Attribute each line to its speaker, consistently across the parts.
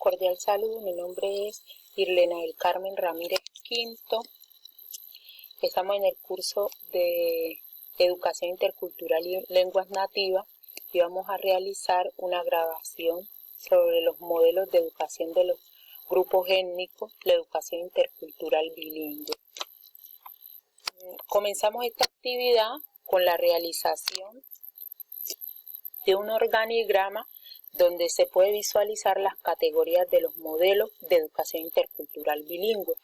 Speaker 1: cordial saludo. Mi nombre es Irlena del Carmen Ramírez Quinto. Estamos en el curso de Educación Intercultural y Lenguas Nativas y vamos a realizar una grabación sobre los modelos de educación de los grupos étnicos, la educación intercultural bilingüe. Comenzamos esta actividad con la realización de un organigrama donde se puede visualizar las categorías de los modelos de educación intercultural bilingüe.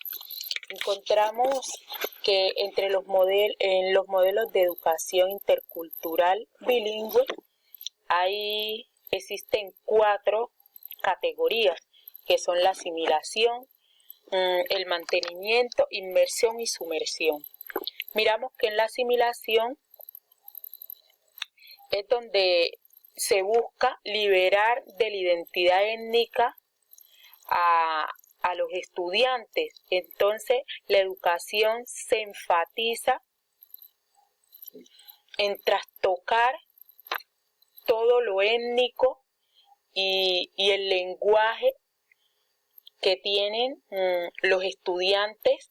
Speaker 1: Encontramos que entre los modelos de educación intercultural bilingüe existen 4 categorías, que son la asimilación, el mantenimiento, inmersión y sumersión. Miramos que en la asimilación es donde se busca liberar de la identidad étnica a los estudiantes. Entonces, la educación se enfatiza en trastocar todo lo étnico y el lenguaje que tienen los estudiantes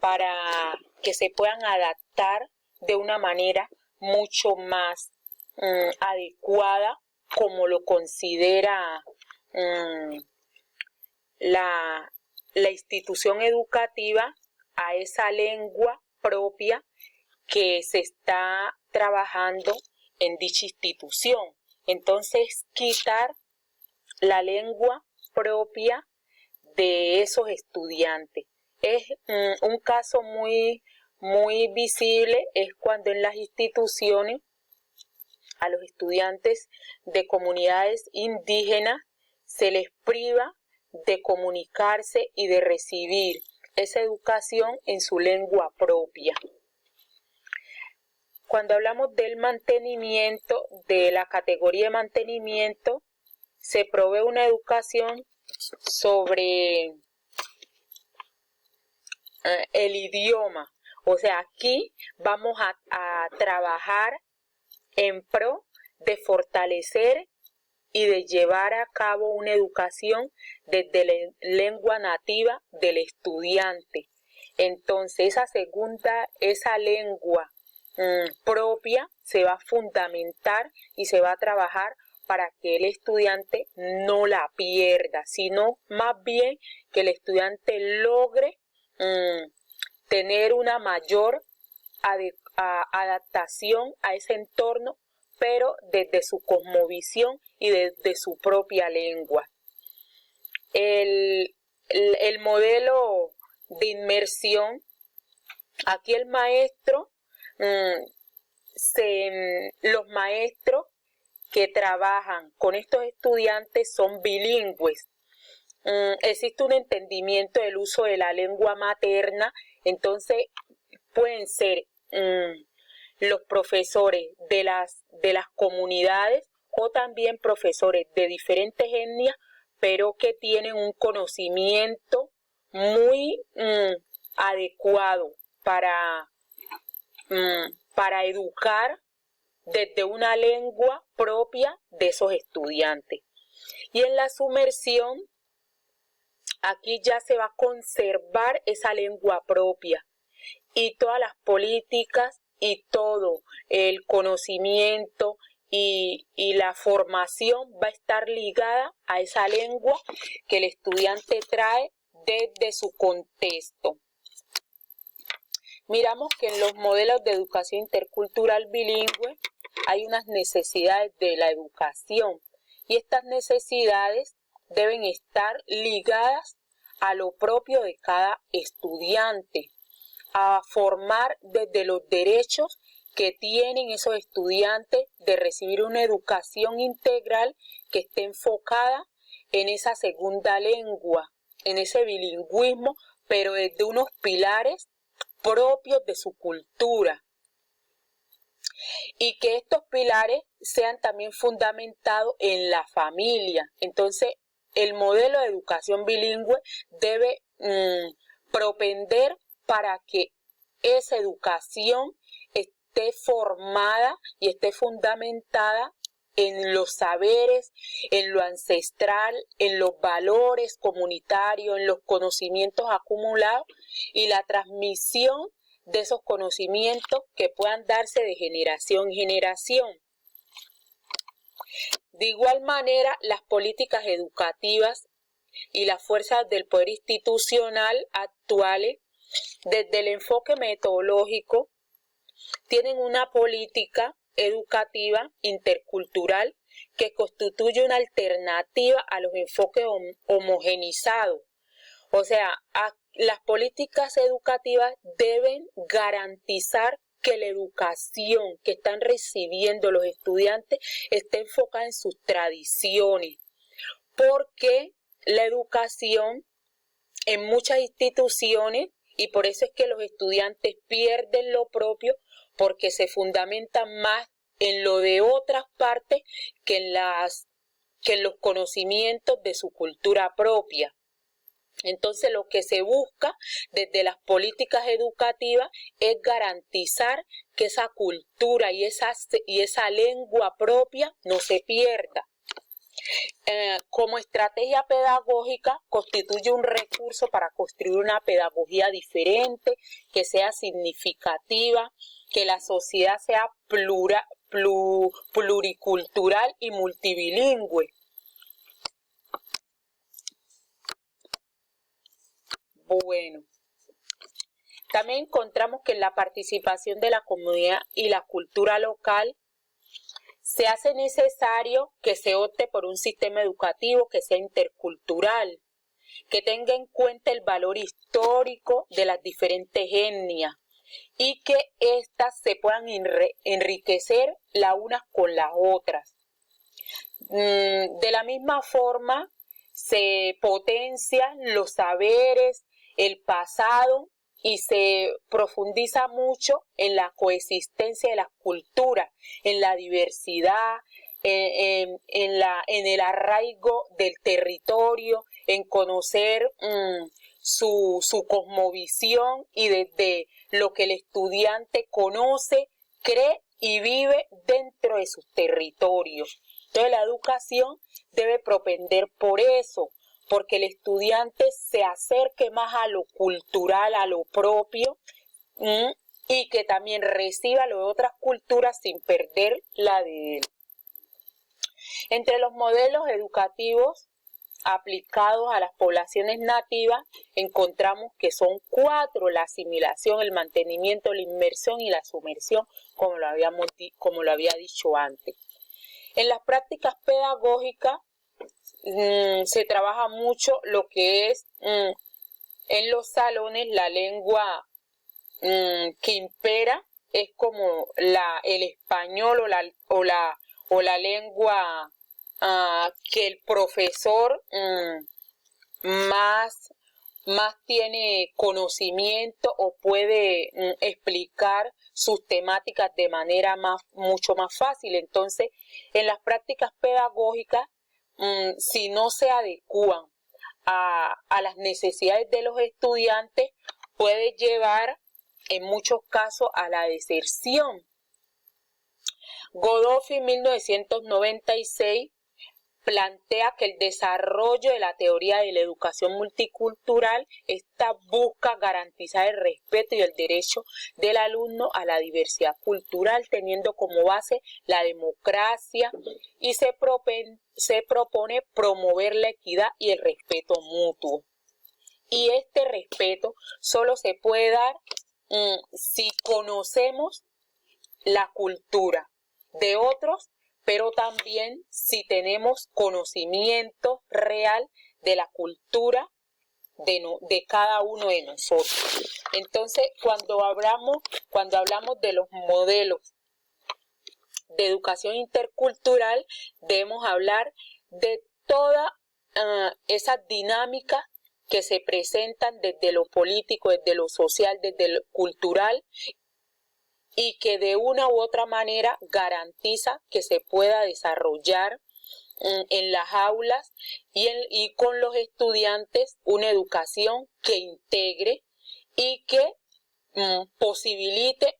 Speaker 1: para que se puedan adaptar de una manera mucho más adecuada, como lo considera la institución educativa, a esa lengua propia que se está trabajando en dicha institución. Entonces, quitar la lengua propia de esos estudiantes. Es un caso muy visible, es cuando en las instituciones a los estudiantes de comunidades indígenas se les priva de comunicarse y de recibir esa educación en su lengua propia. Cuando hablamos del mantenimiento, de la categoría de mantenimiento, se provee una educación sobre el idioma. O sea, aquí vamos a trabajar en pro de fortalecer y de llevar a cabo una educación desde la lengua nativa del estudiante. Entonces, esa lengua propia se va a fundamentar y se va a trabajar para que el estudiante no la pierda, sino más bien que el estudiante logre tener una mayor adaptación a ese entorno, pero desde su cosmovisión y desde su propia lengua. El modelo de inmersión, aquí el maestro, los maestros que trabajan con estos estudiantes son bilingües. Existe un entendimiento del uso de la lengua materna, entonces pueden ser los profesores de las comunidades o también profesores de diferentes etnias, pero que tienen un conocimiento muy adecuado para educar desde una lengua propia de esos estudiantes. Y en la sumersión, aquí ya se va a conservar esa lengua propia y todas las políticas y todo el conocimiento y la formación va a estar ligada a esa lengua que el estudiante trae desde su contexto. Miramos que en los modelos de educación intercultural bilingüe hay unas necesidades de la educación y estas necesidades deben estar ligadas a lo propio de cada estudiante, a formar desde los derechos que tienen esos estudiantes de recibir una educación integral que esté enfocada en esa segunda lengua, en ese bilingüismo, pero desde unos pilares propios de su cultura. Y que estos pilares sean también fundamentados en la familia. Entonces, el modelo de educación bilingüe debe propender para que esa educación esté formada y esté fundamentada en los saberes, en lo ancestral, en los valores comunitarios, en los conocimientos acumulados y la transmisión de esos conocimientos que puedan darse de generación en generación. De igual manera, las políticas educativas y las fuerzas del poder institucional actuales, desde el enfoque metodológico, tienen una política educativa intercultural que constituye una alternativa a los enfoques homogenizados. O sea, las políticas educativas deben garantizar que la educación que están recibiendo los estudiantes esté enfocada en sus tradiciones, porque la educación en muchas instituciones, y por eso es que los estudiantes pierden lo propio, porque se fundamentan más en lo de otras partes que en los conocimientos de su cultura propia. Entonces, lo que se busca desde las políticas educativas es garantizar que esa cultura y esa lengua propia no se pierda. Como estrategia pedagógica, constituye un recurso para construir una pedagogía diferente, que sea significativa, que la sociedad sea pluricultural y multilingüe. Bueno, también encontramos que en la participación de la comunidad y la cultura local se hace necesario que se opte por un sistema educativo que sea intercultural, que tenga en cuenta el valor histórico de las diferentes etnias y que éstas se puedan enriquecer las unas con las otras. De la misma forma, se potencian los saberes, el pasado, y se profundiza mucho en la coexistencia de las culturas, en la diversidad, en el arraigo del territorio, en conocer su cosmovisión y desde lo que el estudiante conoce, cree y vive dentro de sus territorios. Entonces la educación debe propender por eso, porque el estudiante se acerque más a lo cultural, a lo propio, y que también reciba lo de otras culturas sin perder la de él. Entre los modelos educativos aplicados a las poblaciones nativas, encontramos que son 4: la asimilación, el mantenimiento, la inmersión y la sumersión, como lo había dicho antes. En las prácticas pedagógicas, se trabaja mucho lo que es en los salones la lengua que impera, es como el español o la lengua que el profesor más tiene conocimiento o puede explicar sus temáticas de manera mucho más fácil. Entonces, en las prácticas pedagógicas, si no se adecúan a las necesidades de los estudiantes, puede llevar en muchos casos a la deserción. Godoffi en 1996 plantea que el desarrollo de la teoría de la educación multicultural busca garantizar el respeto y el derecho del alumno a la diversidad cultural, teniendo como base la democracia, y se propone promover la equidad y el respeto mutuo. Y este respeto solo se puede dar si conocemos la cultura de otros, pero también si tenemos conocimiento real de la cultura de cada uno de nosotros. Entonces, cuando hablamos de los modelos de educación intercultural, debemos hablar de todas esas dinámicas que se presentan desde lo político, desde lo social, desde lo cultural, y que de una u otra manera garantiza que se pueda desarrollar en las aulas y con los estudiantes una educación que integre y que posibilite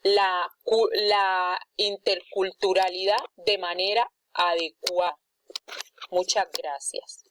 Speaker 1: la interculturalidad de manera adecuada. Muchas gracias.